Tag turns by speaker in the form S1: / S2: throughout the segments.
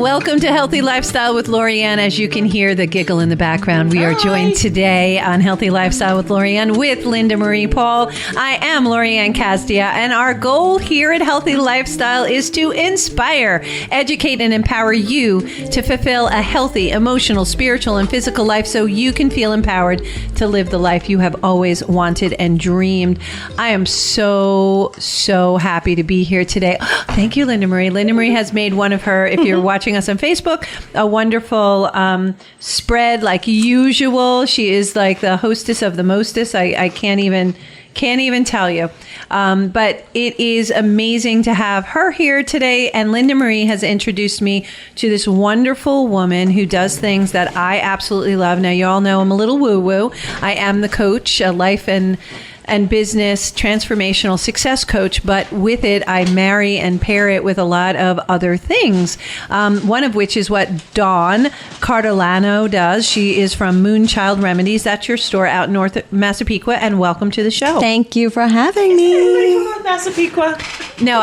S1: Welcome to Healthy Lifestyle with Lorianne. As you can hear the giggle in the background, we are joined today on Healthy Lifestyle with Lorianne with Linda Marie Paul. I am Lorianne Casdia, and our goal here at Healthy Lifestyle is to inspire, educate, and empower you to fulfill a healthy, emotional, spiritual, and physical life so you can feel empowered to live the life you have always wanted and dreamed. I am so happy to be here today. Thank you, Linda Marie. Linda Marie has made one of her, if you're watching us on Facebook, a wonderful spread like usual. She is like the hostess of the mostest. I can't even tell you. But it is amazing to have her here today. And Linda Marie has introduced me to this wonderful woman who does things that I absolutely love. Now, you all know I'm a little woo-woo. I am the coach, a life and business transformational success coach, but with it, I marry and pair it with a lot of other things. One of which is what Dawn Cartolano does. She is from Moonchild Remedies. That's your store out north of Massapequa, and welcome to the show.
S2: Thank you for having me.
S3: Anybody from Massapequa?
S1: No,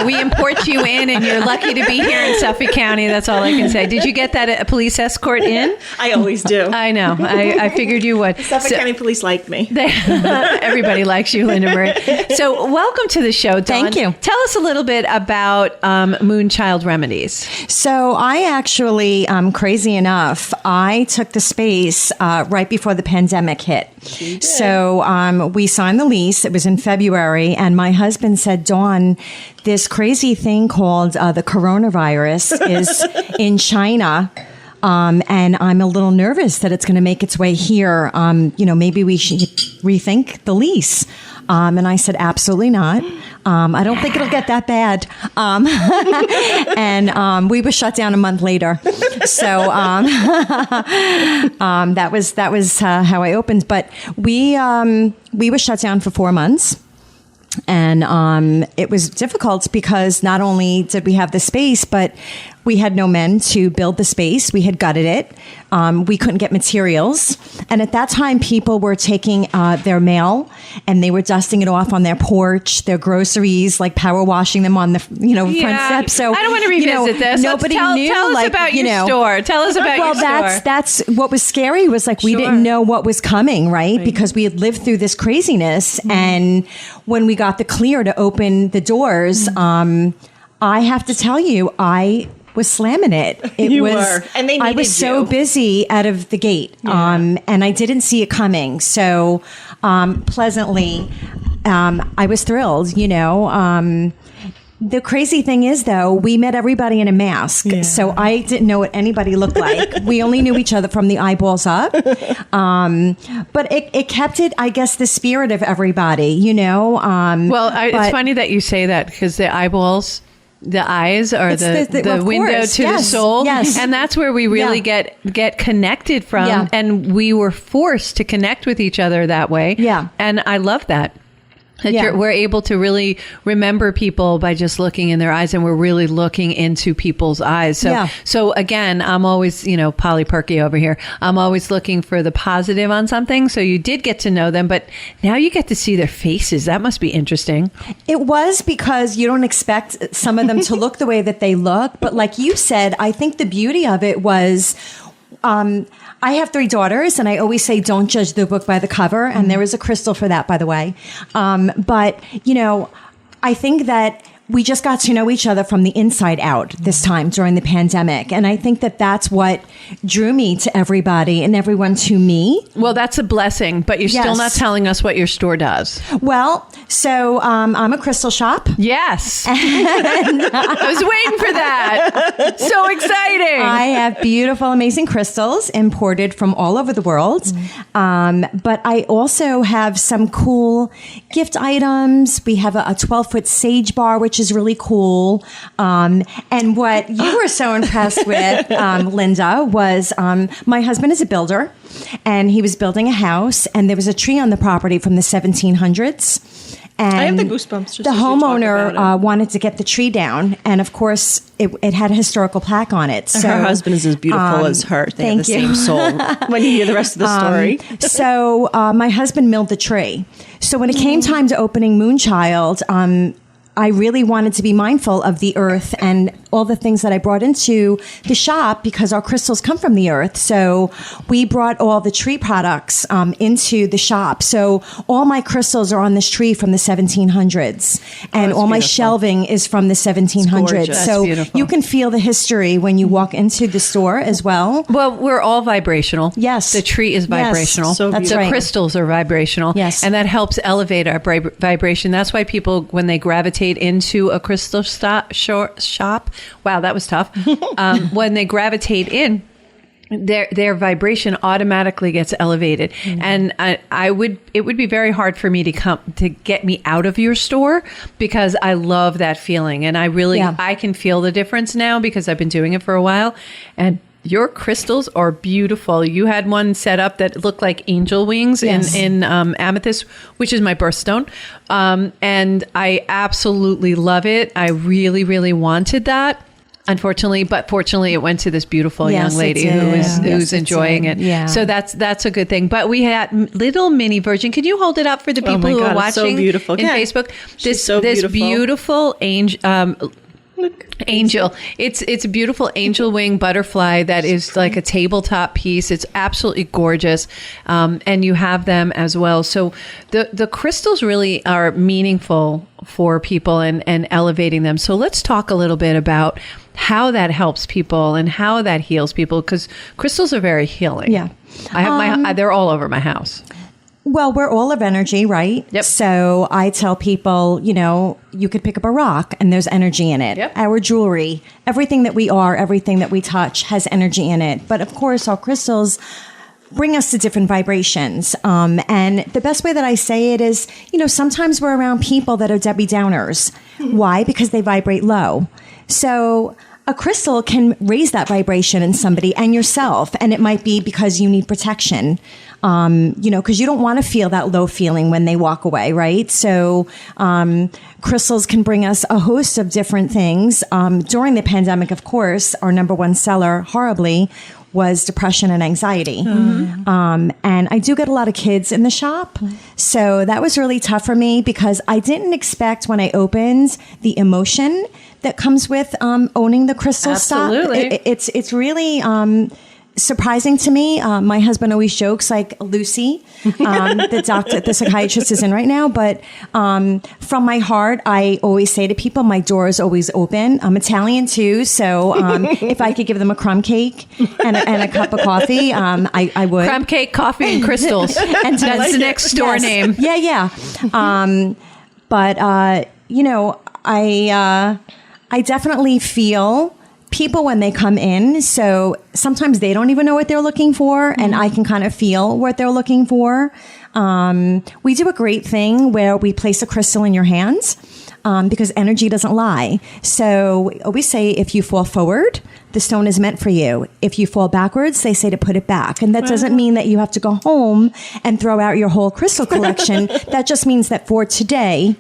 S1: we import you in, and you're lucky to be here in Suffolk County. That's all I can say. Did you get that police escort in?
S3: I always do.
S1: I know. I figured you would.
S3: Suffolk County Police like me.
S1: Everybody likes you, Linda Marie. So welcome to the show, Dawn.
S2: Thank you.
S1: Tell us a little bit about Moonchild Remedies.
S2: So I actually, crazy enough, I took the space right before the pandemic hit. So we signed the lease. It was in February. And my husband said, Dawn, this crazy thing called the coronavirus is in China. And I'm a little nervous that it's going to make its way here. Maybe we should rethink the lease. And I said, absolutely not. I don't think it'll get that bad. And we were shut down a month later. So that was how I opened. But we were shut down for 4 months. And it was difficult because not only did we have the space, but we had no men to build the space. We had gutted it. We couldn't get materials. And at that time, people were taking their mail and they were dusting it off on their porch, their groceries, like power washing them on the front steps. So
S1: I don't want to revisit this.
S2: Nobody knew.
S1: Tell us about your store. Tell us about your store.
S2: Well, that's what was scary was like we didn't know what was coming, right? Because we had lived through this craziness. Mm-hmm. And when we got the clear to open the doors, I have to tell you, I was slamming it.
S3: You were. And they needed
S2: I was so busy out of the gate. And I didn't see it coming. So pleasantly, I was thrilled, The crazy thing is, though, we met everybody in a mask. Yeah. So I didn't know what anybody looked like. We only knew each other from the eyeballs up. But it kept it, I guess, the spirit of everybody,
S1: It's funny that you say that because the eyeballs... The eyes are the window to the soul.
S2: Yes.
S1: And that's where we really get connected from. Yeah. And we were forced to connect with each other that way. Yeah. And I love that. We're able to really remember people by just looking in their eyes, and we're really looking into people's eyes. So again, I'm always, Polly Perky over here. I'm always looking for the positive on something. So you did get to know them, but now you get to see their faces. That must be interesting.
S2: It was because you don't expect some of them to look the way that they look. But like you said, I think the beauty of it was, I have 3 daughters, and I always say, don't judge the book by the cover. And there is a crystal for that, by the way. But, I think that we just got to know each other from the inside out this time during the pandemic. And I think that that's what drew me to everybody and everyone to me.
S1: Well, that's a blessing, but you're still not telling us what your store does.
S2: Well, so I'm a crystal shop.
S1: Yes. I was waiting for that. So exciting.
S2: I have beautiful, amazing crystals imported from all over the world. But I also have some cool gift items. We have a 12-foot sage bar, which is really cool. And what you were so impressed with, Linda, was my husband is a builder, and he was building a house, and there was a tree on the property from the 1700s. And
S3: I have the goosebumps. Just
S2: the homeowner wanted to get the tree down, and of course, it had a historical plaque on it. So
S3: her husband is as beautiful as her. They have the same soul. When you hear the rest of the story,
S2: so my husband milled the tree. So when it came time to opening Moonchild, I really wanted to be mindful of the earth and all the things that I brought into the shop because our crystals come from the earth. So we brought all the tree products into the shop. So all my crystals are on this tree from the 1700s, and all my shelving is from the 1700s. So you can feel the history when you walk into the store as well.
S1: Well, we're all vibrational.
S2: Yes.
S1: The tree is vibrational.
S2: Yes. So that's right.
S1: Crystals are vibrational.
S2: Yes.
S1: And that helps elevate our vibration. That's why people, when they gravitate into a crystal shop, wow, that was tough. When they gravitate in, their vibration automatically gets elevated. Mm-hmm. And it would be very hard for me to get me out of your store because I love that feeling. And I can feel the difference now because I've been doing it for a while. And your crystals are beautiful. You had one set up that looked like angel wings in amethyst, which is my birthstone. And I absolutely love it. I really, really wanted that. Unfortunately, but fortunately, it went to this beautiful young lady who's enjoying it. Yeah. So that's a good thing. But we had little mini version. Could you hold it up for the people who are watching
S3: so
S1: in Facebook? This beautiful angel. It's a beautiful angel wing butterfly that is like a tabletop piece. It's absolutely gorgeous. And you have them as well. So the crystals really are meaningful for people and elevating them. So let's talk a little bit about how that helps people and how that heals people, because crystals are very healing.
S2: Yeah.
S1: I have they're all over my house.
S2: Well, we're all of energy, right?
S1: Yep.
S2: So I tell people, you could pick up a rock and there's energy in it.
S1: Yep.
S2: Our jewelry, everything that we are, everything that we touch has energy in it. But of course, our crystals bring us to different vibrations. And the best way that I say it is, sometimes we're around people that are Debbie Downers. Why? Because they vibrate low. So a crystal can raise that vibration in somebody and yourself. And it might be because you need protection, because you don't want to feel that low feeling when they walk away, right? So crystals can bring us a host of different things. During the pandemic, of course, our number one seller, horribly, was depression and anxiety. Mm-hmm. And I do get a lot of kids in the shop. So that was really tough for me because I didn't expect when I opened the emotion that comes with owning the crystal stock. It's really surprising to me. My husband always jokes like Lucy, the psychiatrist is in right now. But from my heart, I always say to people, my door is always open. I'm Italian too. So if I could give them a crumb cake and a cup of coffee, I would.
S1: Crumb cake, coffee, and crystals. And that's the next store name.
S2: Yeah. But, I definitely feel people when they come in. So sometimes they don't even know what they're looking for, and I can kind of feel what they're looking for. We do a great thing where we place a crystal in your hands because energy doesn't lie. So we always say if you fall forward, the stone is meant for you. If you fall backwards, they say to put it back. And that doesn't mean that you have to go home and throw out your whole crystal collection. That just means that for today,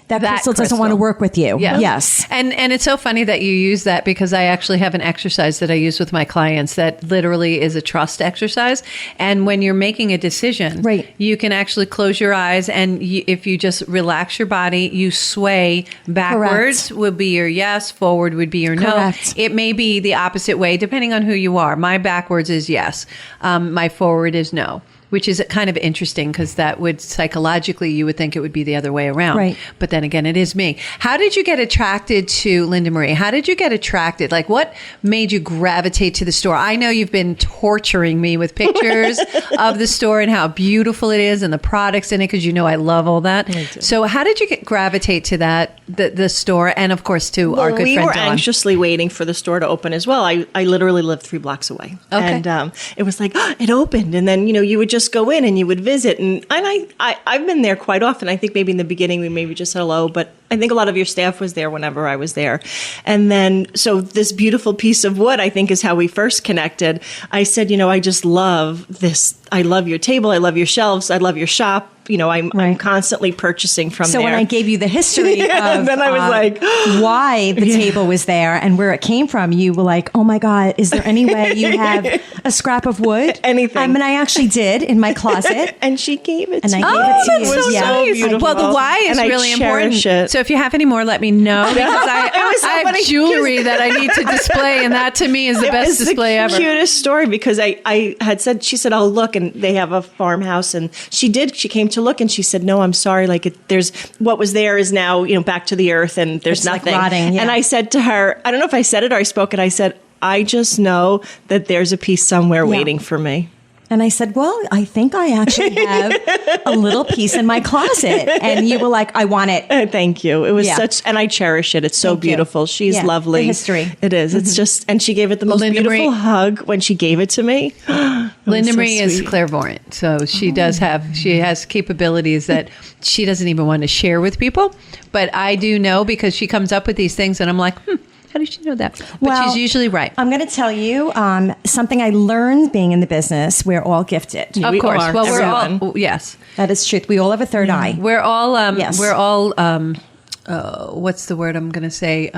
S2: that crystal doesn't want to work with you.
S1: Yeah.
S2: Yes.
S1: And it's so funny that you use that because I actually have an exercise that I use with my clients that literally is a trust exercise. And when you're making a decision,
S2: right,
S1: you can actually close your eyes and if you just relax your body, you sway backwards. Correct. Would be your yes, forward would be your no.
S2: Correct.
S1: It may be the opposite way depending on who you are. My backwards is yes. My forward is no. Which is kind of interesting because that would psychologically, you would think it would be the other way around.
S2: Right.
S1: But then again, it is me. How did you get attracted to Linda Marie? How did you get attracted? Like what made you gravitate to the store? I know you've been torturing me with pictures of the store and how beautiful it is and the products in it because I love all that. So how did you gravitate to that, the store and of course to our good friend Dawn?
S3: We were anxiously waiting for the store to open as well. I literally lived 3 blocks away.
S1: Okay.
S3: And it was like, it opened. And then, you would just go in and you would visit. And I've been there quite often. I think maybe in the beginning we maybe just said hello, but I think a lot of your staff was there whenever I was there. And then, so this beautiful piece of wood, I think is how we first connected. I said, I just love this. I love your table. I love your shelves. I love your shop. I'm constantly purchasing from there.
S2: So when I gave you the history of
S3: then I was like,
S2: why the table was there and where it came from, you were like, oh my God, is there any way you have a scrap of wood?
S3: Anything.
S2: And I actually did in my closet.
S3: And she gave it to
S2: me.
S3: me.
S2: And I gave it to you.
S1: That's so nice.
S3: beautiful.
S1: Well, the why is
S3: and
S1: really
S3: I cherish
S1: important.
S3: It.
S1: So if you have any more, let me know, because I have jewelry that I need to display, and that to me is the best display ever.
S3: Cutest story, because I had said, she said, "I'll look," and they have a farmhouse, and she came to look, and she said, "No, I'm sorry, like there's what was there is now, back to the earth, and there's
S2: It's
S3: nothing."
S2: like rotting, yeah.
S3: And I said to her, I don't know if I said it or I spoke it, I said, "I just know that there's a piece somewhere waiting for me."
S2: And I said, well, I think I actually have a little piece in my closet. And you were like, I want it.
S3: Thank you. It was such, and I cherish it. It's so
S2: Thank you.
S3: beautiful. She's lovely.
S2: The history.
S3: It is. It's just, and she gave it the most
S1: Linda
S3: beautiful
S1: Marie-
S3: hug when she gave it to me.
S1: Linda
S3: so
S1: Marie is
S3: sweet.
S1: clairvoyant, so she has capabilities that she doesn't even want to share with people. But I do know, because she comes up with these things, and I'm like, how did she know that? But she's usually right.
S2: I'm going to tell you something I learned being in the business. We're all gifted.
S1: Of
S3: We
S1: course.
S3: are.
S1: Well, we're
S3: Everyone.
S1: all, yes.
S2: That is truth. We all have a third eye.
S1: We're all,
S2: Yes.
S1: what's the word I'm going to say?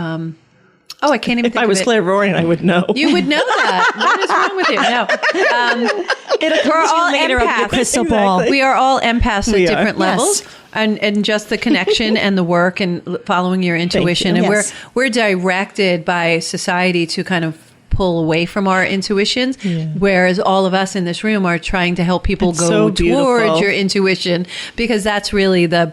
S1: I can't even
S3: If
S1: think
S3: I was
S1: of it.
S3: clairvoyant, I would know.
S1: You would know that. What is wrong with you? No. We're all
S2: later of your
S1: empaths.
S2: crystal ball.
S1: We are all empaths at
S3: We are.
S1: different levels.
S2: Yes.
S1: And just the connection and the work and following your intuition.
S3: you.
S1: And
S2: Yes.
S1: we're directed by society to kind of pull away from our intuitions, whereas all of us in this room are trying to help people
S3: It's
S1: go
S3: so beautiful.
S1: towards your intuition, because that's really the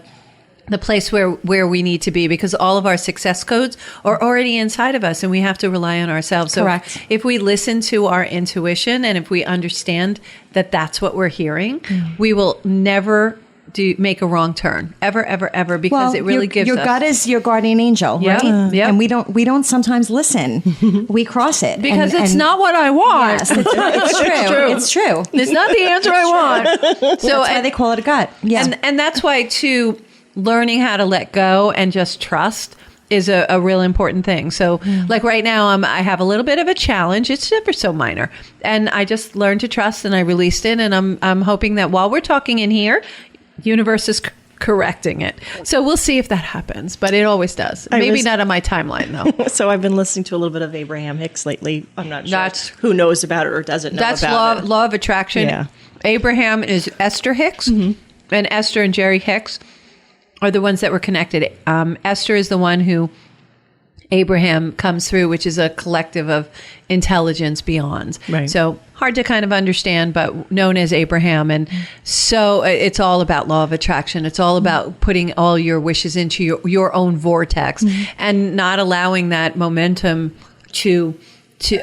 S1: place where we need to be, because all of our success codes are already inside of us, and we have to rely on ourselves. So
S2: Correct.
S1: if we listen to our intuition, and if we understand that that's what we're hearing, we will never make a wrong turn ever, because it really gives
S2: your
S1: us.
S2: gut is your guardian angel,
S1: Yeah.
S2: right?
S1: Yeah.
S2: And we don't sometimes listen. We cross it
S1: because
S2: and-
S1: it's
S2: and-
S1: not what I want.
S2: Yes, it's true. It's true.
S1: It's not the answer I want. So
S2: That's why they call it a gut. Yeah.
S1: And that's why, too, learning how to let go and just trust is a real important thing. So like right now, I have a little bit of a challenge. It's ever so minor. And I just learned to trust, and I released it. And I'm hoping that while we're talking in here, universe is correcting it. So we'll see if that happens, but it always does. Maybe not on my timeline, though.
S3: So I've been listening to a little bit of Abraham Hicks lately. I'm not sure
S1: That's-
S3: who knows about it or doesn't know
S1: That's
S3: about it.
S1: law of attraction.
S3: Yeah.
S1: Abraham is Esther Hicks, and Esther and Jerry Hicks are the ones that were connected. Esther is the one who Abraham comes through, which is a collective of intelligence beyond.
S3: Right.
S1: So hard to kind of understand, but known as Abraham. And so it's all about law of attraction. It's all about putting all your wishes into your own vortex and not allowing that momentum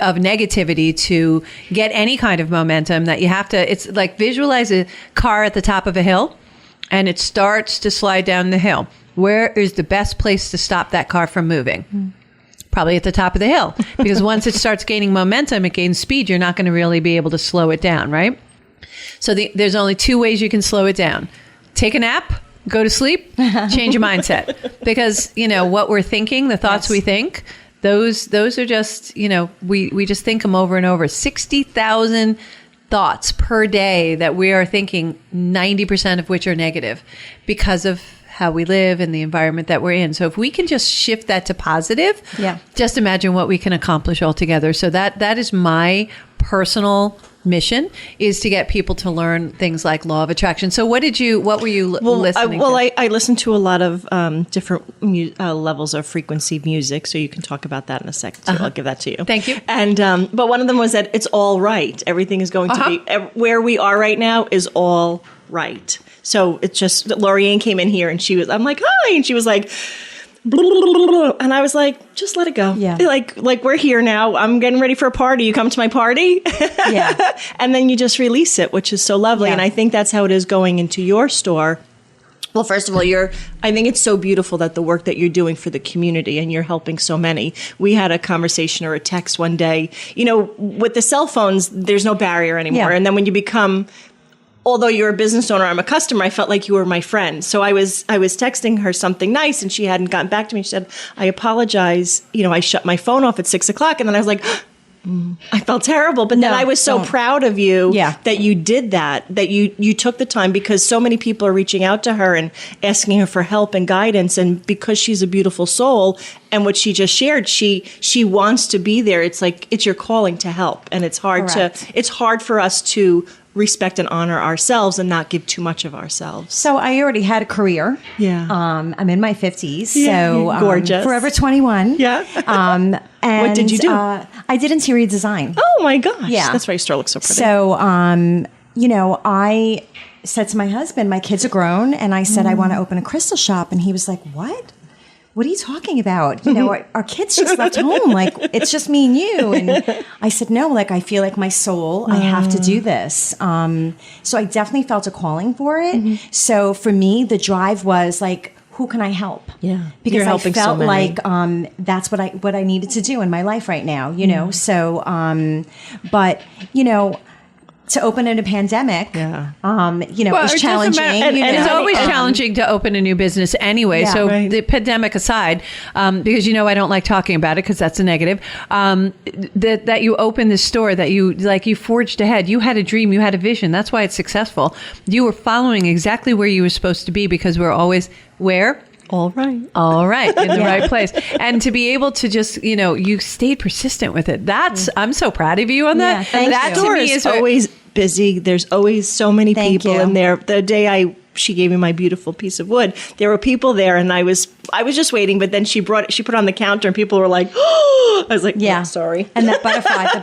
S1: of negativity to get any kind of momentum that you have to. It's like visualize a car at the top of a hill, and it starts to slide down the hill. Where is the best place to stop that car from moving? Probably at the top of the hill, because once it starts gaining momentum, it gains speed. You're not going to really be able to slow it down, right? So there's only two ways you can slow it down. Take a nap, go to sleep, change your mindset. Because, what we're thinking, the thoughts we think, those are just, we just think them over and over. 60,000 thoughts per day that we are thinking, 90% of which are negative because of how we live and the environment that we're in. So if we can just shift that to positive, just imagine what we can accomplish altogether. So that is my personal mission, is to get people to learn things like law of attraction. So what were you listening to?
S3: I listen to a lot of different levels of frequency music, so you can talk about that in a second too. I'll give that to you.
S1: Thank you.
S3: And but one of them was that it's all right. Everything is going to be where we are right now is all right. So it's just that Lorianne came in here and I'm like, hi, and she was like, blah, blah, blah, blah, and I was like, just let it go.
S2: Yeah.
S3: Like we're here now. I'm getting ready for a party. You come to my party.
S2: Yeah.
S3: And then you just release it, which is so lovely.
S2: Yeah.
S3: And I think that's how it is going into your store. Well, first of all, I think it's so beautiful that the work that you're doing for the community, and you're helping so many. We had a conversation or a text one day, with the cell phones, there's no barrier anymore.
S2: Yeah.
S3: And then when you become, although you're a business owner, I'm a customer, I felt like you were my friend. So I was texting her something nice, and she hadn't gotten back to me. She said, I apologize. I shut my phone off at 6:00. And then I was like, I felt terrible. But then I was so proud of you that you did that you took the time, because so many people are reaching out to her and asking her for help and guidance. And because she's a beautiful soul, and what she just shared, she wants to be there. It's like, it's your calling to help. And it's hard
S2: Correct.
S3: it's hard for us to respect and honor ourselves and not give too much of ourselves.
S2: So I already had a career.
S3: Yeah.
S2: I'm in my 50s.
S3: Yeah,
S2: So
S3: gorgeous.
S2: Forever 21.
S3: Yeah.
S2: And,
S3: What did you do?
S2: I did interior design.
S3: Oh my gosh.
S2: Yeah.
S3: That's why your store looks so pretty.
S2: So, I said to my husband, my kids are grown, and I said, I want to open a crystal shop. And he was like, what? What are you talking about? Our kids just left home. Like, it's just me and you. And I said, no, like, I feel like my soul, I have to do this. So I definitely felt a calling for it. So for me, the drive was like, who can I help?
S3: Yeah.
S2: Because
S3: You're
S2: I
S3: helping so
S2: felt
S3: many.
S2: like that's what I needed to do in my life right now, So, but, to open in a pandemic,
S3: Yeah.
S2: it
S1: Well,
S2: was
S1: it doesn't
S2: challenging.
S1: matter. And it's always challenging to open a new business anyway.
S2: Yeah.
S1: So
S3: Right.
S1: the pandemic aside, because I don't like talking about it because that's a negative. That you opened this store, that you forged ahead. You had a dream, you had a vision. That's why it's successful. You were following exactly where you were supposed to be because we're always where.
S3: All right.
S1: In the right place. And to be able to just, you stayed persistent with it. I'm so proud of you on that.
S2: Yeah, thank
S1: that
S2: you.
S1: to
S3: Store
S1: me
S3: is
S1: is
S3: always busy. There's always so many
S2: Thank
S3: people
S2: you.
S3: in there. The day she gave me my beautiful piece of wood, there were people there, and I was just waiting. But then she put it on the counter, and people were like, "Oh!" I was like,
S2: Yeah.
S3: "Oh, sorry."
S2: And the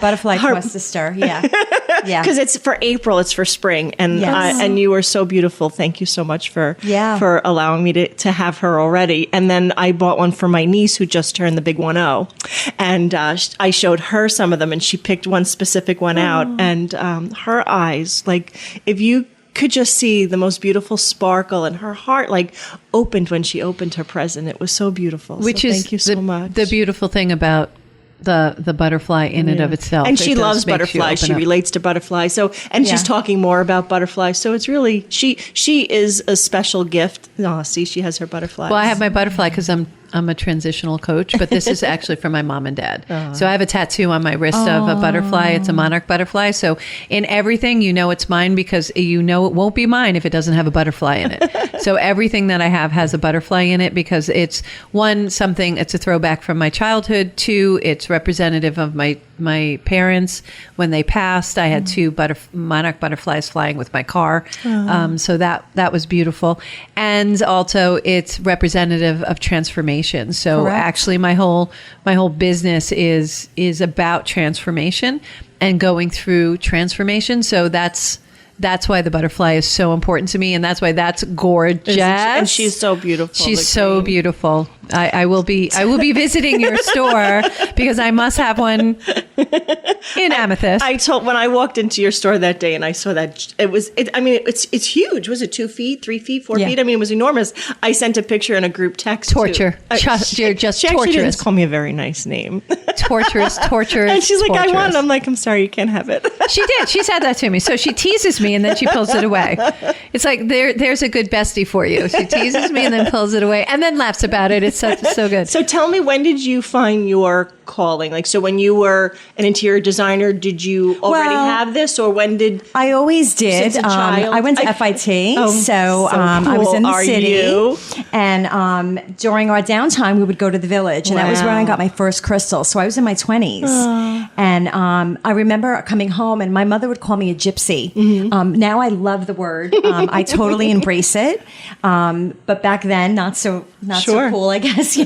S2: butterfly caused the stir. Yeah. Yeah.
S3: Because it's for April, it's for spring, and
S2: Yes.
S3: and you were so beautiful. Thank you so much for allowing me to have her already. And then I bought one for my niece who just turned the big 1-0, and I showed her some of them, and she picked one specific one out, and her eyes, like if you could just see the most beautiful sparkle, and her heart like opened when she opened her present. It was so beautiful.
S1: Which
S3: So
S1: is
S3: thank you so much.
S1: the beautiful thing about the butterfly in and of itself.
S3: And
S1: It
S3: she
S1: does
S3: loves
S1: make you
S3: butterflies.
S1: open
S3: She
S1: up.
S3: relates to butterflies. So, and she's
S2: Yeah.
S3: talking more about butterflies. So it's really, she is a special gift. Oh, see, she has her butterflies.
S1: Well, I have my butterfly because I'm a transitional coach, but this is actually from my mom and dad. So I have a tattoo on my wrist of a butterfly. It's a monarch butterfly. So in everything, it's mine because it won't be mine if it doesn't have a butterfly in it. So everything that I have has a butterfly in it because it's it's a throwback from my childhood. 2, it's representative of my parents. When they passed, I had 2 monarch butterflies flying with my car. So that was beautiful. And also it's representative of transformation. So
S2: Correct.
S1: actually my whole business is about transformation and going through transformation. So that's why the butterfly is so important to me, and that's why that's gorgeous.
S3: And she's so beautiful.
S1: She's
S3: the
S1: so
S3: green.
S1: beautiful. I will be visiting your store because I must have one in amethyst.
S3: When I walked into your store that day and I saw that it's huge. Was it 2 feet, 3 feet, 4
S2: Yeah.
S3: feet? I mean, it was enormous. I sent a picture in a group text.
S1: Torture. You're just
S3: she actually
S1: torturous.
S3: didn't call me a very nice name.
S1: torturous.
S3: And she's like, I
S1: torturous.
S3: want it. I'm like, I'm sorry, you can't have it.
S1: She did. She said that to me. So she teases me and then she pulls it away. It's like there's a good bestie for you. She teases me and then pulls it away and then laughs about it. It's so good.
S3: So tell me, when did you find your calling? Like, so when you were an interior designer, did you already
S2: Well,
S3: have this, or when did?
S2: I always did.
S3: Since a child?
S2: I went to FIT,
S3: Oh,
S2: so
S3: so
S2: I was
S3: cool.
S2: in the
S3: Are
S2: city.
S3: you?
S2: And during our downtime, we would go to the village, and that was when I got my first crystal. So I was in my 20s, and I remember coming home, and my mother would call me a gypsy. Now I love the word. I totally embrace it. But back then, not so
S3: Sure.
S2: cool, I guess.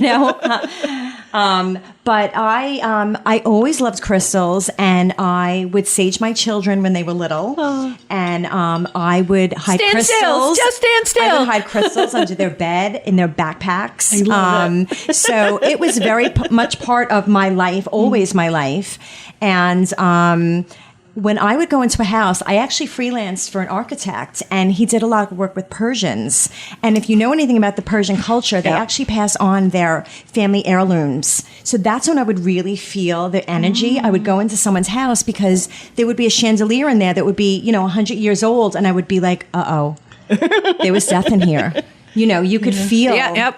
S2: But I always loved crystals, and I would sage my children when they were little, and I would hide
S1: Stand
S2: crystals.
S1: still. Just stand still.
S2: I would hide crystals under their bed, in their backpacks.
S3: I love
S2: So it was very much part of my life, always my life, and. When I would go into a house, I actually freelanced for an architect, and he did a lot of work with Persians. And if you know anything about the Persian culture, they actually pass on their family heirlooms. So that's when I would really feel the energy. I would go into someone's house because there would be a chandelier in there that would be, 100 years old, and I would be like, uh-oh, there was death in here. You could feel,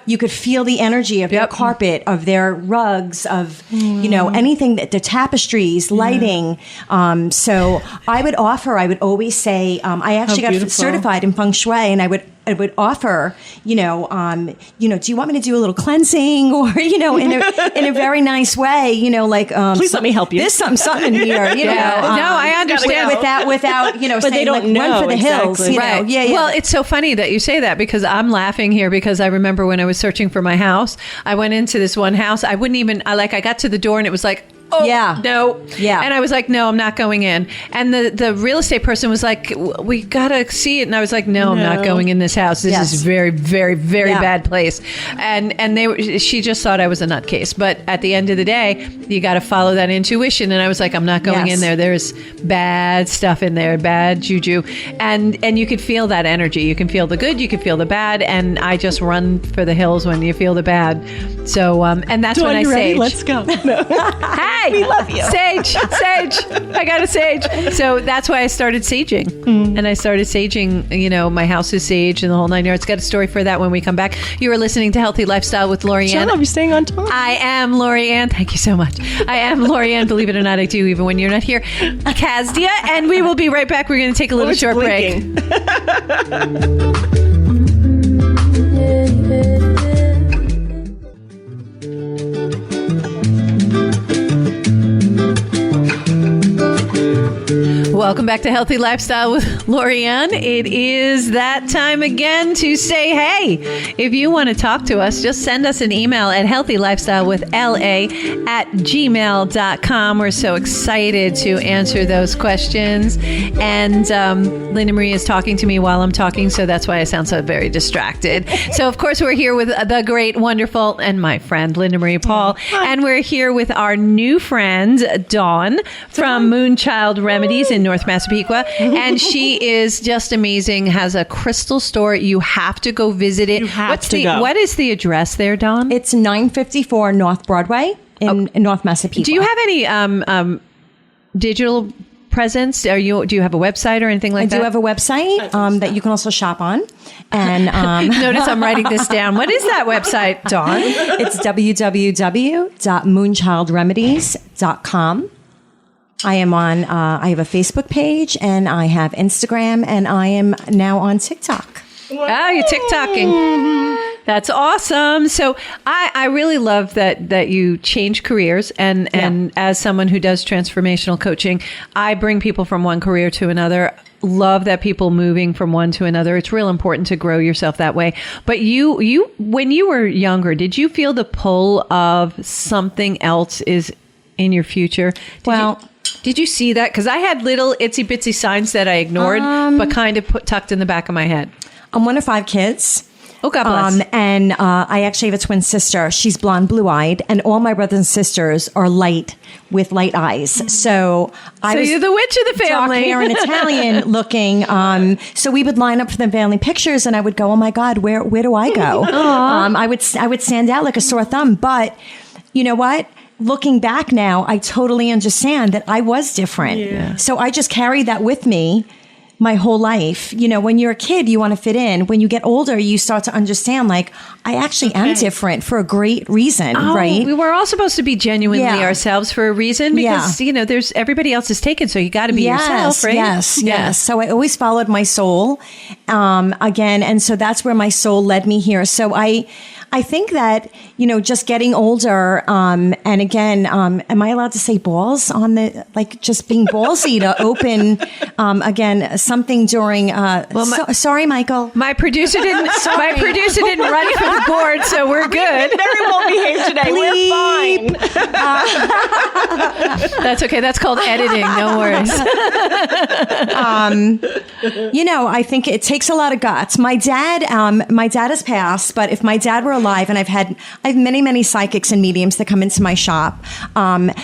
S2: you could feel the energy of their carpet, of their rugs, of, anything that the tapestries, lighting. So I would always say, I actually got
S3: beautiful.
S2: certified in feng shui, and I would would offer, do you want me to do a little cleansing, or in a very nice way, like
S3: please let me help you.
S2: There's something in here,
S1: no, I understand
S2: without
S3: but
S2: saying
S3: they don't know
S2: run for the hills,
S3: exactly.
S1: Right.
S2: Yeah.
S1: Well, it's so funny that you say that, because I'm laughing here because I remember when I was searching for my house, I went into this one house. I got to the door and it was like, oh,
S2: yeah.
S1: no.
S2: Yeah.
S1: And I was like, no, I'm not going in. And the real estate person was like, we got to see it. And I was like, no, I'm not going in this house. This is very, very, very bad place. And she just thought I was a nutcase. But at the end of the day, you got to follow that intuition. And I was like, I'm not going in there. There's bad stuff in there, bad juju. And you could feel that energy. You can feel the good, you can feel the bad. And I just run for the hills when you feel the bad. So, and that's
S3: Dawn,
S1: when I
S3: you ready?
S1: sage.
S3: Let's go. No.
S1: Hey,
S3: we love you.
S1: Sage. I got a sage. So that's why I started saging. And I started saging, my house is sage and the whole 9 yards. Got a story for that when we come back. You are listening to Healthy Lifestyle with Lorianne.
S3: Are you staying on time?
S1: I am Lorianne. Thank you so much. I am Lorianne. Believe it or not, I do, even when you're not here. Casdia, and we will be right back. We're going to take a little short break. Welcome back to Healthy Lifestyle with Lorianne. It is that time again to say, hey, if you want to talk to us, just send us an email at healthylifestylewithla@gmail.com. We're so excited to answer those questions. And Linda Marie is talking to me while I'm talking, so that's why I sound so very distracted. So, of course, we're here with the great, wonderful, and my friend, Linda Marie Paul. And we're here with our new friend, Dawn, from Moonchild Remedies in North Massapequa. And she is just amazing, has a crystal store. You have to go visit it. What is the address there, Dawn?
S2: It's 954 North Broadway in North Massapequa.
S1: Do you have any digital presence? Do you have a website or anything like that?
S2: I do have a website that you can also shop on. And
S1: notice I'm writing this down. What is that website, Dawn?
S2: It's www.moonchildremedies.com. I am on, I have a Facebook page, and I have Instagram, and I am now on TikTok.
S1: Oh, you're TikToking. That's awesome. So I really love that you change careers. And as someone who does transformational coaching, I bring people from one career to another. Love that people moving from one to another. It's real important to grow yourself that way. But you when you were younger, did you feel the pull of something else is in your future? Did you see that? Because I had little itsy bitsy signs that I ignored, but kind of tucked in the back of my head.
S2: I'm one of 5 kids.
S1: Oh, God bless.
S2: And I actually have a twin sister. She's blonde, blue-eyed, and all my brothers and sisters are light with light eyes. So
S1: you're the witch of the family.
S2: Dark hair and Italian looking. So we would line up for the family pictures, and I would go, "Oh my God, where do I go?" I would stand out like a sore thumb. But you know what? Looking back now, I totally understand that I was different. Yeah. So I just carried that with me my whole life. When you're a kid, you want to fit in. When you get older, you start to understand, like, I actually am different for a great reason, right?
S1: We were all supposed to beginely ourselves for a reason, because, there's everybody else is taken. So you got to be yourself, right?
S2: Yes. So I always followed my soul, again. And so that's where my soul led me here. So I think that, just getting older, and again, am I allowed to say balls on just being ballsy to open, again, something during, sorry, Michael.
S1: My producer didn't run for the board, so we're good.
S3: Very well behaved today. We're fine.
S1: That's okay. That's called editing. No worries.
S2: I think it takes a lot of guts. My dad has passed, but if my dad were alive, and I have many psychics and mediums that come into my shop.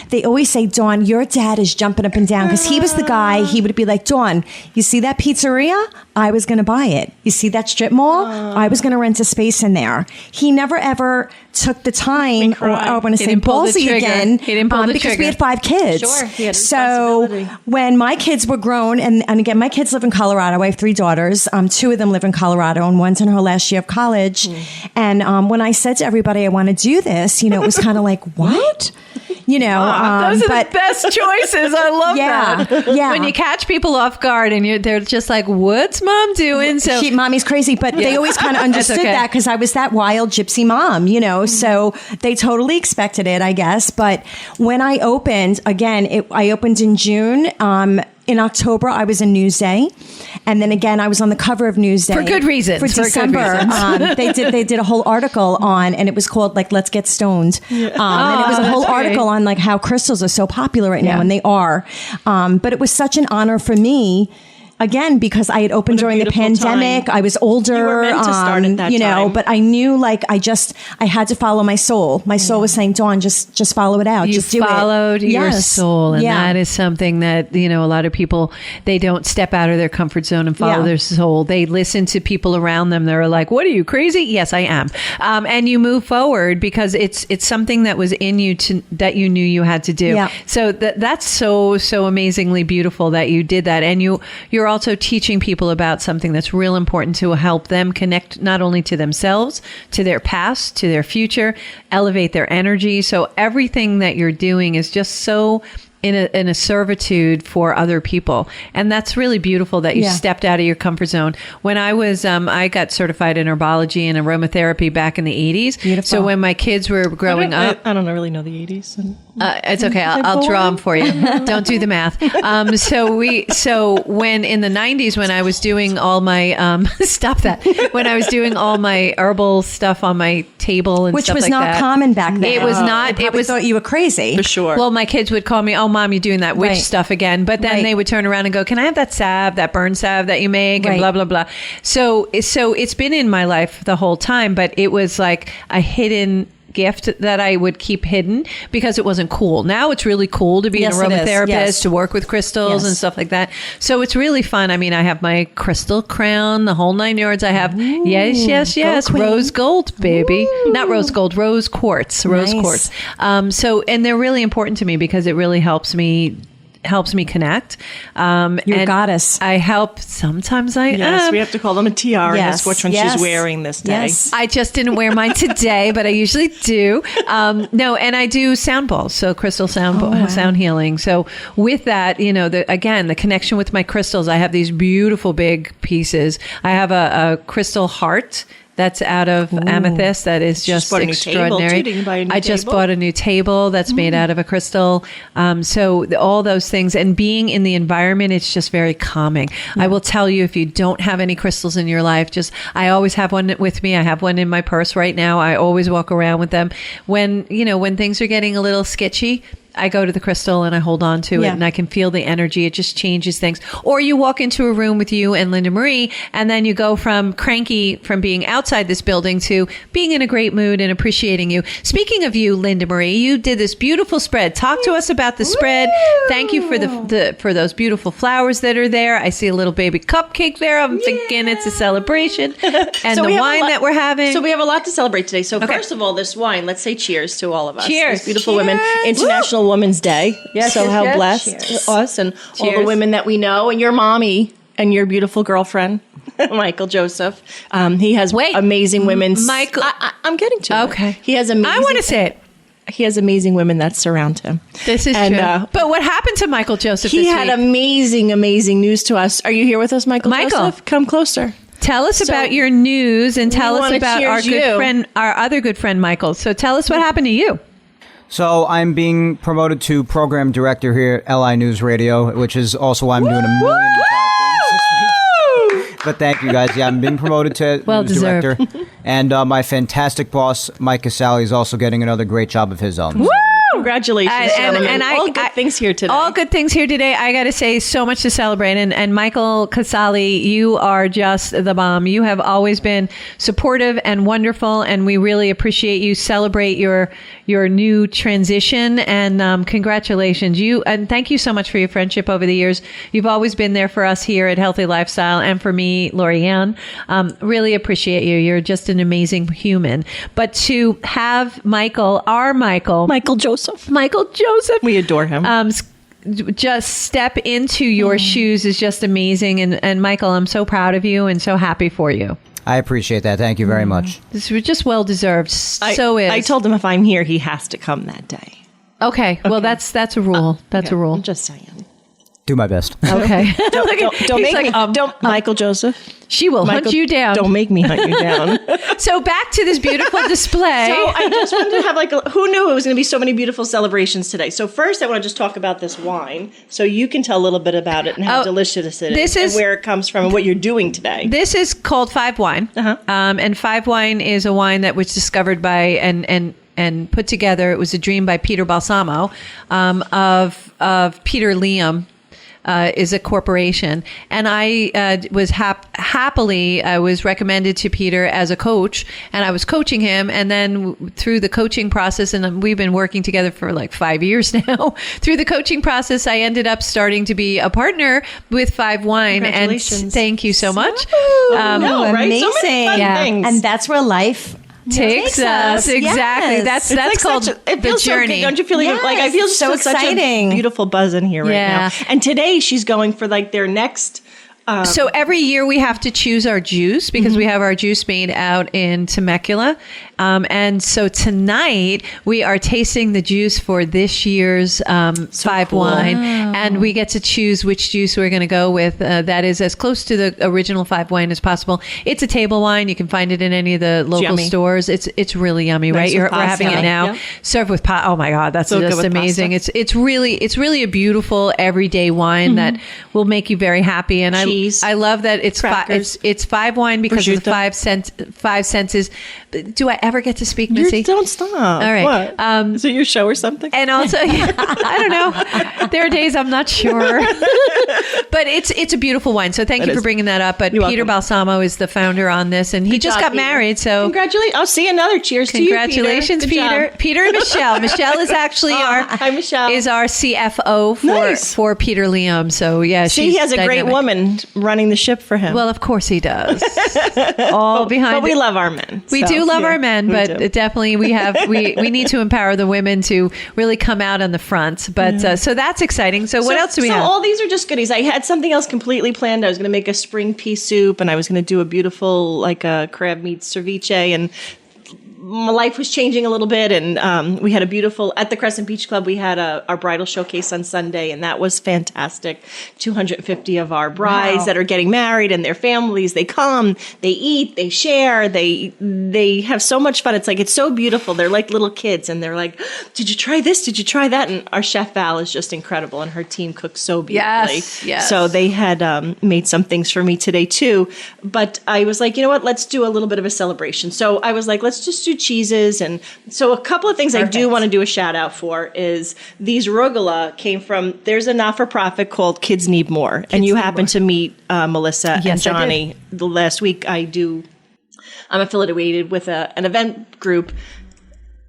S2: They always say, "Dawn, your dad is jumping up and down," because he was the guy. He would be like, "Dawn, you see that pizzeria? I was going to buy it. You see that strip mall? I was going to rent a space in there." He never ever took the time, or I want to say ballsy again,
S1: he didn't pull the
S2: because
S1: trigger.
S2: we had 5 kids.
S3: Sure, he had
S2: so when my kids were grown, and again, my kids live in Colorado. I have 3 daughters. 2 of them live in Colorado, and one's in her last year of college. And when I said to everybody I want to do this, it was kind of like, what? you know.
S1: Those are the best choices. I love that.
S2: Yeah.
S1: When you catch people off guard and they're just like, what's mom doing? So
S2: mommy's crazy, but they always kind of understood that because I was that wild gypsy mom, you know, so they totally expected it, I guess. But when I opened, again, I opened in June. In October, I was in Newsday, and then again, I was on the cover of Newsday
S1: for good reasons.
S2: For December, they did a whole article on, and it was called like "Let's Get Stoned," and it was a whole article on like how crystals are so popular right now, and they are. But it was such an honor for me. Again, because I had opened during the pandemic, I was older,
S3: you were meant to start at that time.
S2: But I knew like I had to follow my soul. My soul was saying, Dawn, just follow it out.
S1: You
S2: just do it.
S1: followed your soul. And that is something that, you know, a lot of people, they don't step out of their comfort zone and follow their soul. They listen to people around them that are like, what are you, crazy? Yes, I am. And you move forward because it's something that was in you that you knew you had to do. Yeah. So that's so amazingly beautiful that you did that. And you're also teaching people about something that's real important to help them connect not only to themselves, to their past, to their future, elevate their energy. So everything that you're doing is just so in a servitude for other people. And that's really beautiful that you stepped out of your comfort zone. When I was, I got certified in herbology and aromatherapy back in the 80s.
S2: Beautiful.
S1: So when my kids were growing up.
S3: I don't really know the 80s.
S1: It's okay. I'll draw them for you. Don't do the math. So when in the 90s, when I was doing all my, stop that. When I was doing all my herbal stuff on my table and
S2: which
S1: stuff
S2: was
S1: like that.
S2: Which was not common back then.
S1: It was not.
S2: It was thought you were crazy.
S3: For sure.
S1: Well, my kids would call me, oh, Mom, you're doing that witch stuff again. But then they would turn around and go, can I have that salve, that burn salve that you make and blah, blah, blah. So it's been in my life the whole time, but it was like a hidden gift that I would keep hidden because it wasn't cool. Now it's really cool to be an aromatherapist, to work with crystals and stuff like that. So it's really fun. I mean, I have my crystal crown, the whole 9 yards. I have, yes, rose gold, baby. Ooh. Not rose gold, rose quartz, quartz. And they're really important to me because it really helps me connect.
S2: You're a goddess.
S1: I help. Sometimes I am.
S3: We have to call them a tiara.
S2: Yes.
S3: That's which one she's wearing this day.
S2: Yes.
S1: I just didn't wear mine today, but I usually do. No, and I do sound balls, so crystal sound healing. So with that, you know, the connection with my crystals, I have these beautiful big pieces. I have a crystal heart that's out of amethyst. That is just extraordinary. I just bought a new table that's made out of a crystal. So all those things and being in the environment, it's just very calming. I will tell you, if you don't have any crystals in your life, I always have one with me. I have one in my purse right now. I always walk around with them. When things are getting a little sketchy, I go to the crystal and I hold on to it and I can feel the energy. It just changes things. Or you walk into a room with you and Linda Marie, and then you go from cranky from being outside this building to being in a great mood and appreciating you. Speaking of you, Linda Marie, you did this beautiful spread. Talk to us about the spread. Thank you for those beautiful flowers that are there. I see a little baby cupcake there. I'm thinking it's a celebration. And the wine that we're having.
S3: So we have a lot to celebrate today. So first of all, this wine, let's say cheers to all of us.
S1: Cheers.
S3: These beautiful women. International Women's Day.
S1: Yes,
S3: how blessed us and all the women that we know, and your mommy and your beautiful girlfriend, Michael Joseph. He has amazing women.
S1: Michael,
S3: I'm getting to it.
S1: Okay.
S3: He has amazing.
S1: I want to say it.
S3: He has amazing women that surround him.
S1: This is true. But what happened to Michael Joseph this week?
S3: He had amazing news to us. Are you here with us, Michael Joseph? Come closer.
S1: Tell us about your news and tell us about our other good friend, Michael. So tell us what happened to you.
S4: So I'm being promoted to program director here at LI News Radio, which is also why I'm doing a million things this week. But thank you guys. Yeah, I'm being promoted to news director. And my fantastic boss, Mike Casali, is also getting another great job of his own.
S3: Woo! Congratulations, gentlemen. All good things here today.
S1: All good things here today. I got to say, so much to celebrate. And Michael Casali, you are just the bomb. You have always been supportive and wonderful, and we really appreciate you. Celebrate your new transition, and congratulations. And thank you so much for your friendship over the years. You've always been there for us here at Healthy Lifestyle, and for me, Lorianne. Really appreciate you. You're just an amazing human. But to have Michael Joseph.
S3: We adore him.
S1: Just step into your shoes is just amazing. And Michael, I'm so proud of you and so happy for you.
S4: I appreciate that. Thank you very much.
S1: This was just well-deserved.
S3: I told him if I'm here, he has to come that day.
S1: Okay. Well, that's a rule. That's a rule.
S3: I'm just saying.
S4: Do my best.
S1: Okay.
S3: Don't make me. Don't Michael Joseph.
S1: She will hunt you down.
S3: Don't make me hunt you down.
S1: So back to this beautiful display.
S3: So I just wanted to have who knew it was going to be so many beautiful celebrations today? So first I want to just talk about this wine so you can tell a little bit about it and how delicious it is and where it comes from and what you're doing today.
S1: This is called Five Wine. And Five Wine is a wine that was discovered by and put together. It was a dream by Peter Balsamo of Peter Liam. Is a corporation, and I was happily I was recommended to Peter as a coach, and I was coaching him, and then through the coaching process, and we've been working together for like 5 years now. Through the coaching process, I ended up starting to be a partner with Five Wine, and thank you so much.
S2: Amazing,
S3: so many fun things.
S2: And that's where life
S1: takes us. Exactly.
S2: Yes.
S1: That's called the journey.
S3: Don't you feel like I feel
S2: so exciting.
S3: Such a beautiful buzz in here right now. And today she's going for their next.
S1: So every year we have to choose our juice because we have our juice made out in Temecula. And so tonight we are tasting the juice for this year's Five Wine. And we get to choose which juice we're going to go with. That is as close to the original Five Wine as possible. It's a table wine. You can find it in any of the local stores. It's really yummy, right? We're having it now. Served with pasta. Oh my God, that's just amazing. Pasta. It's really a beautiful everyday wine that will make you very happy. And I love that it's Five Wine because of the five senses. Do I ever get to speak, Missy?
S3: Don't stop.
S1: All right.
S3: What? Is it your show or something?
S1: And also, I don't know. There are days I'm not sure. But it's a beautiful wine. So thank you for bringing that up. But Peter Balsamo is the founder on this, and he just got married. So
S3: congratulations! I'll see another cheers to you, Peter.
S1: Congratulations, Peter. Peter and Michelle. Michelle is actually our CFO for Peter Liam. So yeah,
S3: he has a great woman running the ship for him.
S1: Well, of course he does. All behind.
S3: But we love our men.
S1: We do love our men, but definitely we need to empower the women to really come out on the front. But so that's exciting. So what else do we have?
S3: So all these are just goodies. I had something else completely planned. I was going to make a spring pea soup, and I was going to do a beautiful a crab meat ceviche, and my life was changing a little bit, and we had a beautiful at the Crescent Beach Club. We had our bridal showcase on Sunday, and that was fantastic. 250 of our brides that are getting married and their families. They come, they eat, they share, they have so much fun. It's so beautiful. They're like little kids, and they're like, "Did you try this? Did you try that?" And our chef Val is just incredible, and her team cooks so beautifully.
S1: Yes.
S3: So they had made some things for me today too. But I was like, you know what? Let's do a little bit of a celebration. So I was like, let's just do cheeses. And so a couple of things I do want to do a shout out for is these arugula came from, there's a not-for-profit called Kids Need More. And you happened to meet Melissa and Johnny the last week. I'm affiliated with an event group.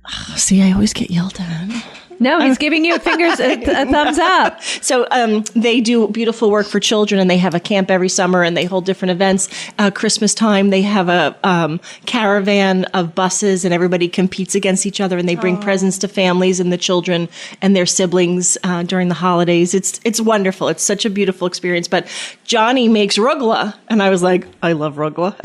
S3: Oh, see, I always get yelled at.
S1: No, he's giving you a thumbs up.
S3: So they do beautiful work for children, and they have a camp every summer, and they hold different events. Christmas time, they have a caravan of buses, and everybody competes against each other, and they bring presents to families and the children and their siblings during the holidays. It's wonderful. It's such a beautiful experience. But Johnny makes rugula, and I was like, I love rugula.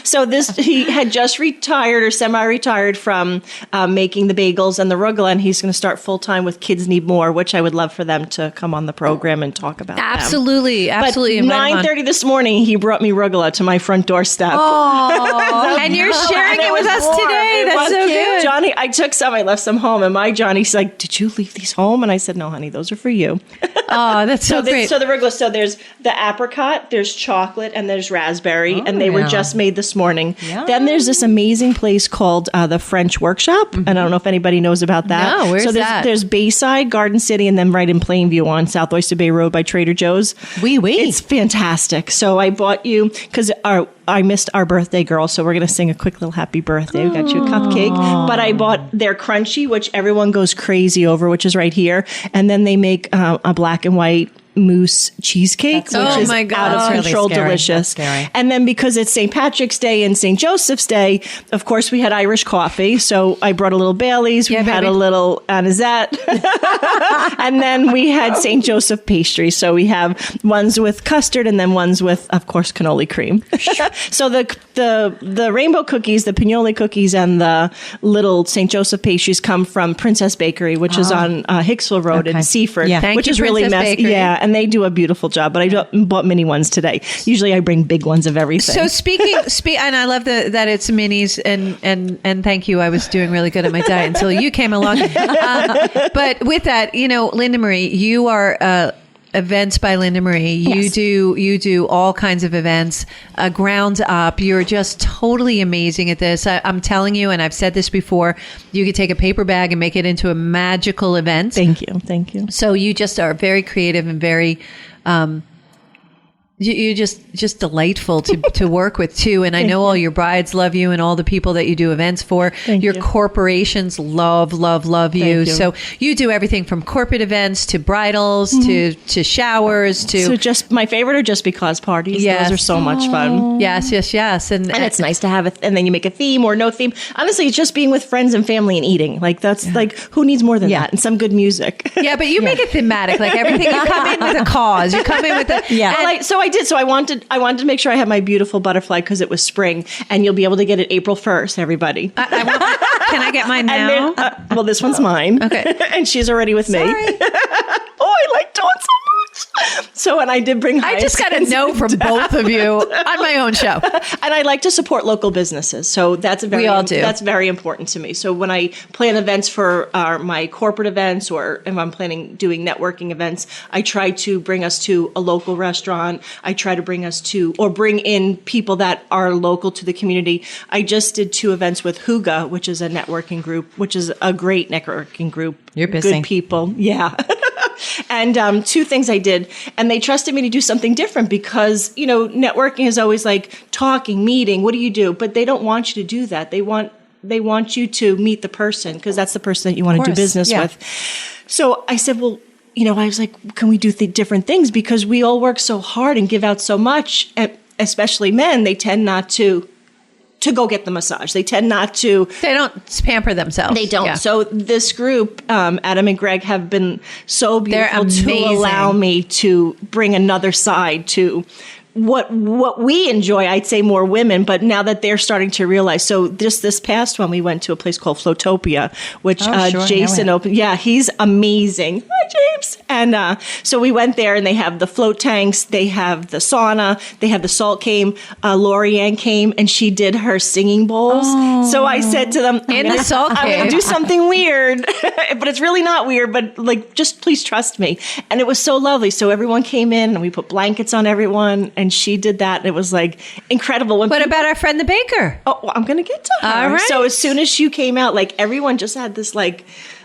S3: So he had just retired or semi-retired from making the bagels and the rugula, and he's going to start full-time with Kids Need More, which I would love for them to come on the program and talk about.
S1: Absolutely.
S3: But 9:30 this morning, he brought me rugula to my front doorstep.
S1: Oh, and you're sharing it with us today. That's so good.
S3: Johnny, I took some. I left some home, and my Johnny's like, "Did you leave these home?" And I said, "No, honey, those are for you."
S1: Oh, that's so great.
S3: So the rugula. So there's the apricot, there's chocolate, and there's raspberry, and they were just made this morning. Yeah. Then there's this amazing place called the French Workshop, and I don't know if anybody knows about that.
S1: No, where's that?
S3: There's Bayside, Garden City, and then right in Plainview on South Oyster Bay Road by Trader Joe's. It's fantastic. So I bought you, because I missed our birthday girl, so we're going to sing a quick little happy birthday. We got you a cupcake. But I bought their crunchy, which everyone goes crazy over, which is right here. And then they make a black and white mousse cheesecake, which
S1: oh
S3: is
S1: my God.
S3: out of
S2: That's
S3: control
S2: really scary.
S3: delicious.
S2: That's scary.
S3: And then because it's St. Patrick's Day and St. Joseph's Day, of course, we had Irish coffee. So I brought a little Bailey's. We
S1: Yeah,
S3: had
S1: baby.
S3: a little anisette. And then we had St. Joseph pastry. So we have ones with custard and then ones with, of course, cannoli cream. So the rainbow cookies, the pignoli cookies, and the little St. Joseph pastries come from Princess Bakery, which is on Hicksville Road in
S2: Okay.
S3: Seaford,
S2: Yeah.
S1: Thank
S3: which
S1: you,
S3: is really
S1: Princess
S3: messy.
S1: Bakery.
S3: Yeah, and they do a beautiful job. But I bought mini ones today. Usually I bring big ones of everything.
S1: So and I love that it's minis, and thank you. I was doing really good at my diet until you came along. But with that, Linda Marie, you are Events by Linda Marie.
S3: Yes.
S1: You do all kinds of events, ground up. You're just totally amazing at this. I'm telling you, and I've said this before, you could take a paper bag and make it into a magical event.
S3: Thank you.
S1: So you just are very creative and very, you're just delightful to work with too. And I know all your brides love you and all the people that you do events for.
S3: Thank
S1: Your
S3: you.
S1: corporations love you.
S3: Thank you.
S1: So you do everything from corporate events to bridals to showers to.
S3: So just my favorite are just because parties.
S1: Yes.
S3: Those are so much fun.
S1: Yes. And
S3: And it's nice to have and then you make a theme or no theme. Honestly, it's just being with friends and family and eating. Like that's like, who needs more than that? And some good music.
S1: yeah, but you make it thematic. Like everything, you come in with a cause. You come in with a
S2: Yeah.
S1: and-
S3: So I wanted to make sure I had my beautiful butterfly because it was spring, and you'll be able to get it April 1st. Everybody.
S1: can I get mine now?
S3: And then, well, this one's mine.
S1: Okay.
S3: And she's already with me. Oh, I like Dawn so much. So, and I did bring
S1: I just got a
S3: hyacinths.
S1: note from both of you on my own show.
S3: And I like to support local businesses. So that's
S1: We all do.
S3: That's very important to me. So when I plan events for my corporate events, or if I'm planning doing networking events, I try to bring us to a local restaurant. I try to bring in people that are local to the community. I just did 2 events with Huga, which is a networking group, which is a great networking group.
S2: You're busy.
S3: Good people. Yeah. And 2 things I did, and they trusted me to do something different because, networking is always like talking, meeting, what do you do? But they don't want you to do that. They want you to meet the person because that's the person that you want to do
S2: course,
S3: business
S2: yeah.
S3: with. So I said, well, I was like, can we do different things? Because we all work so hard and give out so much, especially men, they tend not to go get the massage. They tend not to.
S1: They don't pamper themselves.
S3: They don't.
S1: Yeah.
S3: So this group, Adam and Greg, have been so beautiful to
S1: amazing.
S3: allow me to bring another side to what we enjoy. I'd say more women, but now that they're starting to realize. So this past one, we went to a place called Flotopia, which
S2: Oh, sure, I
S3: Jason
S2: know it.
S3: opened. Yeah, he's amazing. Hi, James. And so we went there, and they have the float tanks, they have the sauna, they have the salt came. Lorianne came, and she did her singing bowls. So I said to them,
S1: In the salt
S3: I'm going
S1: cave.
S3: to do something weird, but it's really not weird, but just please trust me. And it was so lovely. So everyone came in, and we put blankets on everyone, and she did that. And it was incredible.
S1: What about our friend the baker?
S3: Oh, well, I'm going to get to her.
S1: All right.
S3: So as soon as she came out, everyone just had this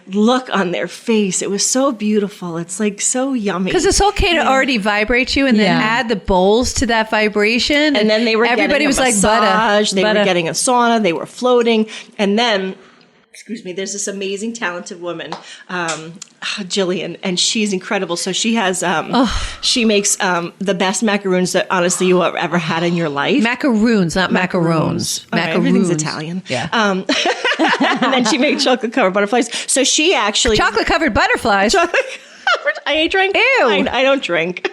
S3: look on their face. It was so beautiful. It's so yummy.
S1: Because the salt cave already vibrates you, and then
S2: Yeah.
S1: add the bowls to that vibration,
S3: And then they were
S1: everybody
S3: getting
S1: was
S3: a
S1: like
S3: massage,
S1: butter.
S3: they were getting a sauna, they were floating, and then, excuse me, there's this amazing talented woman, Jillian, and she's incredible. So she has, she makes the best macaroons that honestly you have ever had in your life.
S1: macaroons, not macarons.
S3: All right, everything's Italian.
S1: Yeah.
S3: And then she made chocolate covered butterflies. So she actually
S1: Chocolate covered butterflies.
S3: I drink.
S1: Ew.
S3: I don't drink.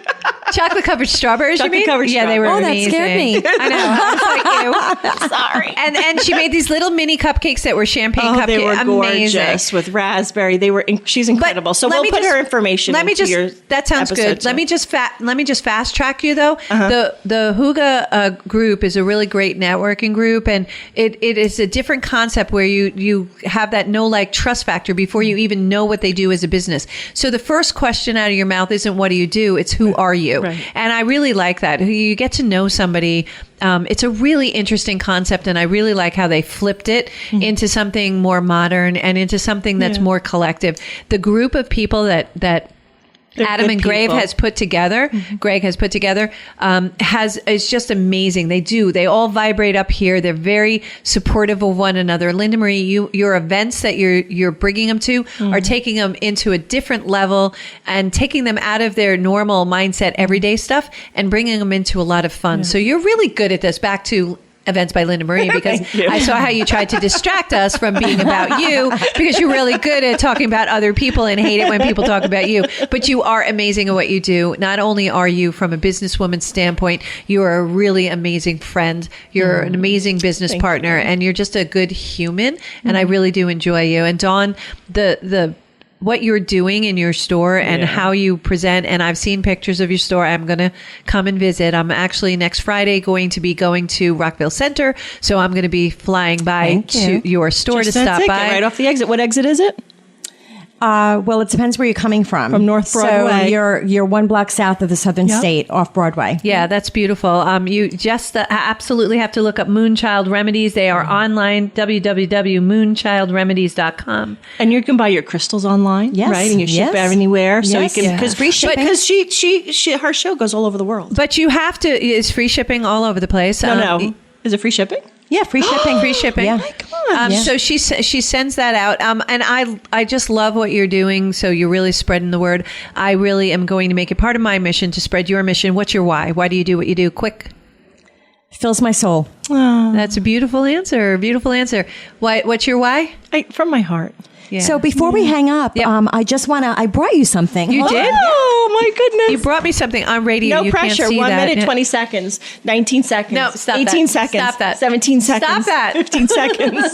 S1: Chocolate covered strawberries. You mean?
S3: Chocolate-covered
S1: Yeah, they were
S3: strawberries.
S2: Oh, that
S1: amazing.
S2: scared me.
S1: I know. I was like, ew.
S3: Sorry.
S1: And she made these little mini cupcakes that were champagne cupcakes.
S3: They were
S1: amazing.
S3: gorgeous with raspberry. She's incredible. So
S1: let
S3: we'll
S1: me
S3: put
S1: just-
S3: her information.
S1: Let me
S3: into
S1: just.
S3: your
S1: That sounds
S3: episode
S1: good.
S3: too.
S1: Let me just fast track you though. The Huga group is a really great networking group, and it is a different concept where you have that trust factor before you even know what they do as a business. So the first question out of your mouth isn't what do you do, it's who are you.
S3: Right.
S1: And I really like that. You get to know somebody. It's a really interesting concept, and I really like how they flipped it into something more modern and into something that's more collective. The group of people that Adam and Greg has put together, is just amazing. They all vibrate up here. They're very supportive of one another. Linda Marie, your events that you're bringing them to are taking them into a different level and taking them out of their normal mindset, everyday stuff, and bringing them into a lot of fun. So you're really good at this. Back to Events by Linda Marie, because I saw how you tried to distract us from being about you, because you're really good at talking about other people and hate it when people talk about you. But you are amazing at what you do. Not only are you, from a businesswoman standpoint, you are a really amazing friend. You're an amazing business partner, and you're just a good human. And I really do enjoy you. And Dawn, the what you're doing in your store and how you present. And I've seen pictures of your store. I'm going to come and visit. I'm actually next Friday going to Rockville Center. So I'm going to be flying by to your store to stop by.
S3: Right off the exit. What exit is it?
S2: Well, it depends where you're coming from.
S3: From North Broadway.
S2: So you're 1 block south of the Southern State, off Broadway.
S1: Yeah, that's beautiful. You just absolutely have to look up Moonchild Remedies. They are online, www.moonchildremedies.com.
S3: And you can buy your crystals online, right? And you ship anywhere, so you can because
S2: free shipping.
S3: Because her show goes all over the world.
S1: But you have to. Is free shipping all over the place?
S3: No. Is it free shipping?
S2: Yeah, free shipping.
S1: Free shipping.
S2: Yeah.
S1: So she sends that out. And I just love what you're doing. So you're really spreading the word. I really am going to make it part of my mission to spread your mission. What's your why? Why do you do what you do? Quick.
S2: Fills my soul.
S1: That's a beautiful answer. Beautiful answer. What's your why?
S3: From my heart.
S2: Yeah. So before we hang up, I brought you something.
S1: You did?
S3: Oh, my goodness.
S1: You brought me something on radio.
S3: No pressure. 1 minute, 20 seconds, 19 seconds.
S1: No, stop
S3: 18
S1: that.
S3: seconds.
S1: Stop that.
S3: 17 seconds.
S1: Stop that.
S3: 15 seconds.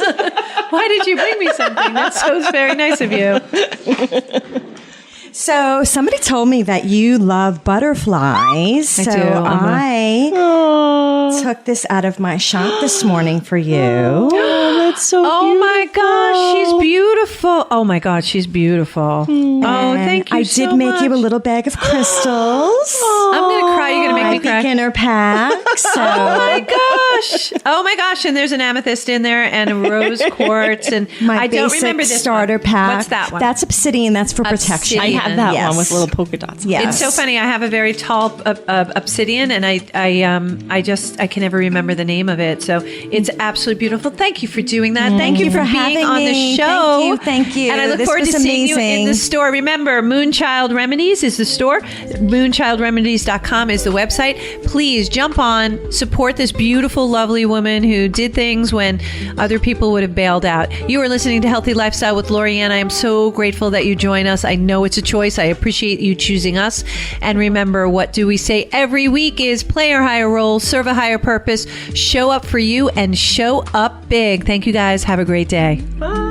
S1: Why did you bring me something? That's so very nice of you.
S2: So somebody told me that you love butterflies. I took this out of my shop this morning for you.
S3: Oh, that's so beautiful.
S1: Oh my gosh, she's beautiful. Oh my God, she's beautiful. Oh, thank you
S2: I
S1: so
S2: did make
S1: much.
S2: you a little bag of crystals.
S1: I'm going to cry. You're going to make me cry.
S2: Beginner pack. So.
S1: Oh my gosh. Oh my gosh. And there's an amethyst in there and a rose quartz. And
S2: My
S1: I don't
S2: basic
S1: remember this
S2: starter
S1: one.
S2: pack.
S1: What's that one?
S2: That's obsidian. That's for protection.
S1: Obsidian.
S3: I have that
S2: Yes.
S3: one with little polka dots.
S2: Yes.
S1: It's so funny. I have a very tall obsidian, and I can never remember the name of it. So it's absolutely beautiful. Thank you for doing that. Thank you for being
S2: having
S1: on the
S2: me.
S1: show.
S2: Thank you.
S1: And I look
S2: This
S1: forward to
S2: was
S1: seeing you in
S2: amazing.
S1: the store. Remember, Moonchild Remedies is the store. Moonchildremedies.com is the website. Please jump on, support this beautiful, lovely woman who did things when other people would have bailed out. You are listening to Healthy Lifestyle with Lorianne. I am so grateful that you join us. I know it's a choice. I appreciate you choosing us. And remember, what do we say every week is play your higher role, serve a higher purpose, show up for you, and show up big. Thank you guys. Have a great day.
S3: Bye.